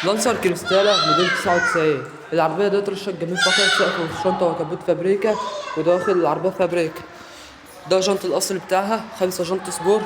لانسر كريستالا موديل 99. العربية دي رشة جميل فقط، سقف وشنطة وكبوت فابريكا، وداخل العربية فابريكا. ده جنط الأصل بتاعها 5 جنط سبور.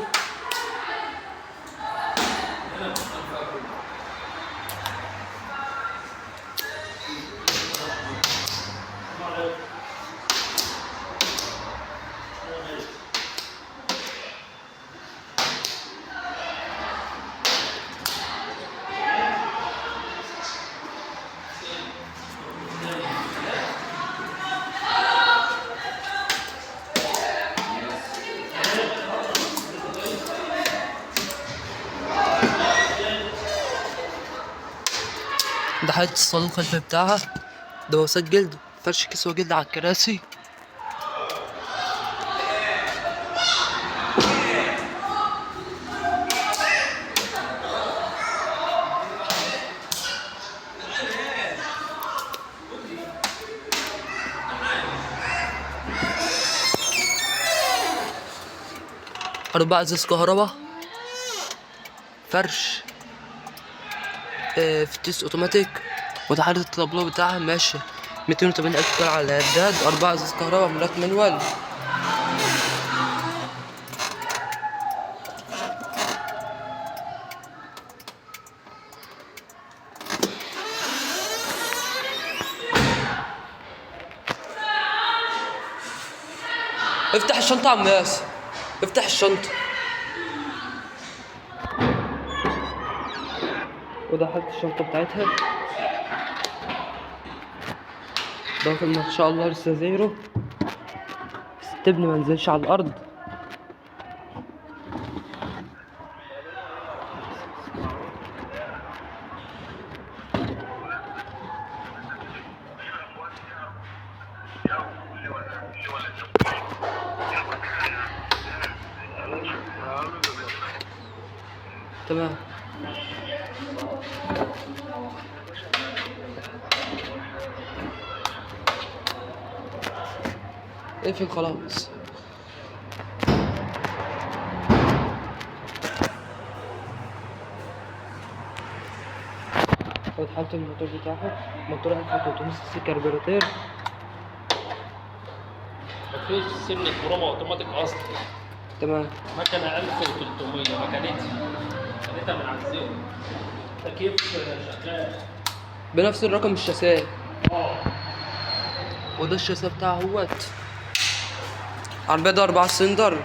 ده حالة الصالون الخلفي بتاعها، ده وساد جلد، فرش كسوة جلد على الكراسي. أربع إزاز كهربا، فرش فتيس اوتوماتيك. وده حالة التابلو بتاعها ماشي 280,000 على الإعداد. 4 إزاز كهربا، مرايات مانوال. افتح الشنطة يا عم ياسر، افتح الشنطة. وده حالة الشنطة بتاعتها، داخل ما شاء الله لسه زيرو، الستبن منزلش على الأرض. تمام. اقفل خلاص. خد حالة الموتور بتاعها، موتور 1300 سي سي كربيراتير. مفيش سن كروما اوتوماتيك اصلا. تمام. مكنه 1300 مكنتها من على الزيرو. تكييف شغال بنفس الرقم الشاسيه. اه. وده الشاسيه بتاعه اهوت. العربية ده 4 سلندر.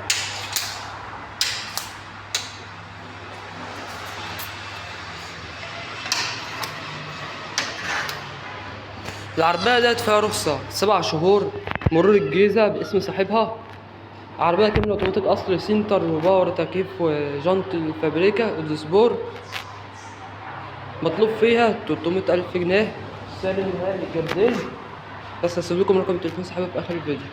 العربية ديت فيها رخصة 7 شهور، مرور الجيزة باسم صاحبها. عربية كاملة اوتوماتيك اصل، سنتر وباور تكييف وجنط الفابريكا ودسبور. مطلوب فيها 300,000 جنيه. سعر النهائي للجردين. بس هسيب لكم رقم تليفون صاحبها في اخر الفيديو.